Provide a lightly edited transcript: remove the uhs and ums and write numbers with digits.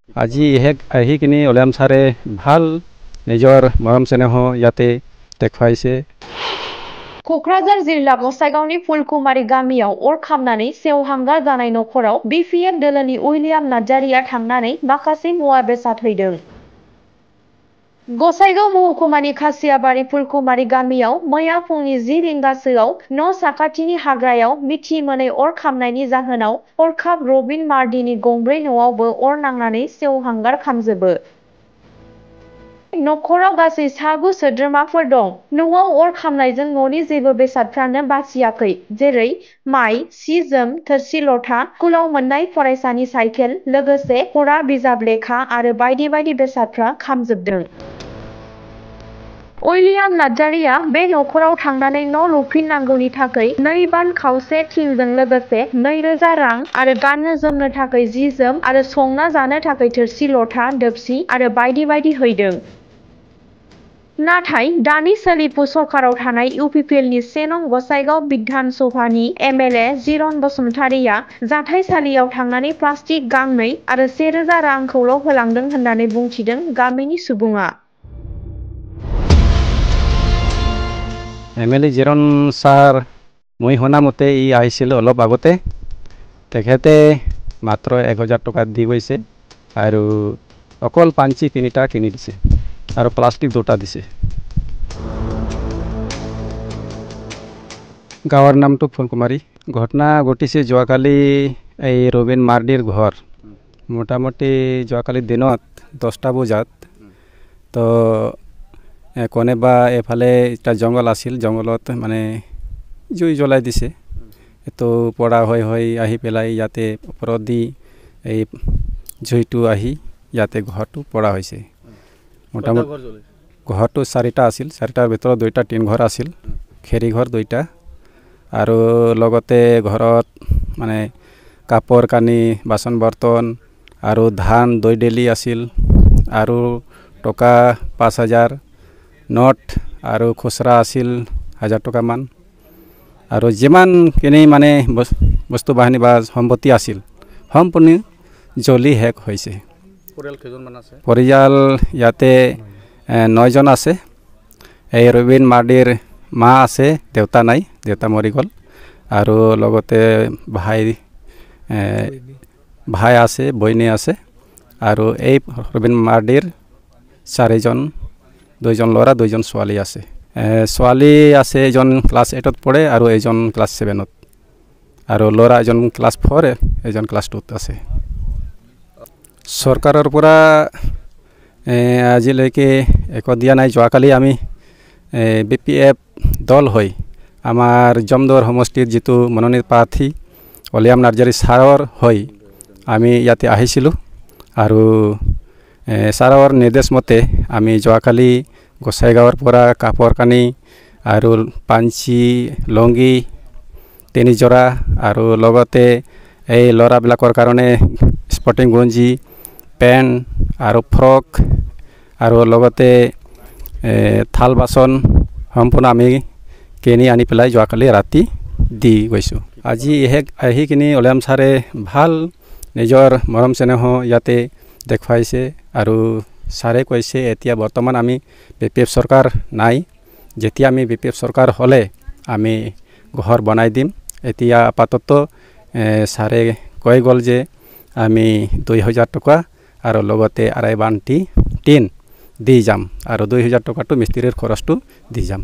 আজি আহিকিনি ওলাম ছাৰে ভাল নিজৰ মৰম চেনেহ ইয়াতে দেখুৱাইছে। क'क्राझार जिल्ला गसाइगावनि फुलकुमारि गामियाव अर खामनानै सेवहांगार जानाय नखराव बिपिएफ दोलोनि उइलियाम नार्जारिया थांनानै माखासे मुवा बेसाद हैदों। गसाइगाव महकुमानि खासियाबारि फुलकुमारि गामियाव मैया फुंनि 10 रिंगासोआव न' साखाथिनि हाग्रायाव मिथि मोनै अर खामनायनि जाहोनाव हरखाब रबिन मार्डिनि गंब्रै न'आवबो अर नांनानै सेवहांगार खामजोबो। नखराव गासै सा9 सोद्रोमाफोर दं। न'आव अर खामनायजों न'नि जेबो बेसादफ्रानो बासियाखै, जेरै माइ, सि-जोम, थोरसि-लथा, स्कुलाव मोननाय फरायसानि साइकेल, लोगोसे फरा बिजाब लेखा आरो बायदि बायदि बेसादफ्रा खामजोबदों। उइलियाम नार्जारिया बे नखराव थांनानै न' लुफिननांगौनि थाखाय 2 बान खावसे थिंजों लोगोसे 2000 रां आरो गाननो जोमनो थाखाय जि-जोम आरो संना जानो थाखाय थोरसि-लथा, दोबसि आरो बायदि बायदि हैदों। नाथाय दानि सोलिफु सरकाराव थानाय इउपिपिएलनि 1 नं गसाइगाव बिधान सभानि एमएलए जिरन बसुमतारिया जाथाइसालियाव थांनानै प्लास्टिक गांनै आरो 1000 रांखौल' होलांदों होननानै बुंथिदों गामिनि सुबुङा। এমএলএ জিৰণ ছাৰ মই শুনা মতে আহিছিল অলপ আগতে, তেখেতে মাত্ৰ 1000 টকা দি গৈছে আৰু অকল পাঞ্চি 3টা কিনি দিছে আৰু প্লাষ্টিক 2টা দিছে। গাঁৱৰ নামটো ফুলকুমাৰী। ঘটনা ঘটিছে যোৱাকালি এই ৰবিন মাৰ্ডিৰ ঘৰ, মোটামুটি যোৱাকালি দিনত 10টা বজাত। তো কোনোবা এফালে এটা জংঘল আছিল, জংঘলত মানে জুই জ্বলাই দিছে। তো পৰা হৈ আহি পেলাই ইয়াতে ওপৰত দি এই জুইটো আহি ইয়াতে ঘৰটো পৰা হৈছে। মোটামুটি ঘৰটো 4টা আছিল, 4টাৰ ভিতৰত 2টা টিন ঘৰ আছিল, খেৰী ঘৰ 2টা আৰু লগতে ঘৰত মানে কাপোৰ কানি, বাচন বৰ্তন আৰু ধান 2 ডেলি আছিল আৰু টকা 5000 নোট আৰু খুচৰা আছিল 1000 টকামান আৰু যিমানখিনি মানে বস্তু বাহিনী বা সম্পত্তি আছিল সম্পূৰ্ণ জ্বলি শেষ হৈছে। পৰিয়াল ইয়াতে 9 জন আছে। এই ৰবিন মাৰ্ডিৰ মা আছে, দেউতা নাই, দেউতা মৰি গ'ল আৰু লগতে ভাই আছে, বইনী আছে আৰু এই ৰবিন মাৰ্ডিৰ 4 জন, 2 জন ল'ৰা 2 জন ছোৱালী আছে। ছোৱালী আছে এজন ক্লাছ 8ত পঢ়ে আৰু এজন ক্লাছ 7ত আৰু ল'ৰা এজন ক্লাছ 4, এজন ক্লাছ 2ত আছে। চৰকাৰৰ পৰা আজিলৈকে একো দিয়া নাই। যোৱাকালি আমি বিপিএফ দল হৈ আমাৰ জমদৰ সমষ্টিৰ যিটো মনোনীত প্ৰাৰ্থী উইলিয়াম নাৰ্জাৰী ছাৰৰ হৈ আমি ইয়াতে আহিছিলোঁ আৰু ছাৰৰ নিৰ্দেশ মতে আমি যোৱাকালি গোসাইগাঁৱৰ পৰা কাপোৰ কানি আৰু পাঞ্চি, লংগি 3 যোৰা আৰু লগতে এই ল'ৰাবিলাকৰ কাৰণে স্পৰ্টিং গঞ্জি, পেণ্ট আৰু ফ্ৰক আৰু লগতে থাল বাচন সম্পূৰ্ণ আমি কিনি আনি পেলাই যোৱাকালি ৰাতি দি গৈছোঁ। আজি আহিকিনি উইলিয়াম ছাৰে ভাল নিজৰ মৰম চেনেহ ইয়াতে দেখুৱাইছে আৰু ছাৰে কৈছে এতিয়া বৰ্তমান আমি বিপিএফ চৰকাৰ নাই, যেতিয়া আমি বিপিএফ চৰকাৰ হ'লে আমি ঘৰ বনাই দিম। এতিয়া আপাতত ছাৰে কৈ গ'ল যে আমি 2000 টকা আৰু লগতে 2.5 বাল্টি টিন দি যাম আৰু 2000 টকাটো মিস্ত্ৰীৰ খৰচটো দি যাম।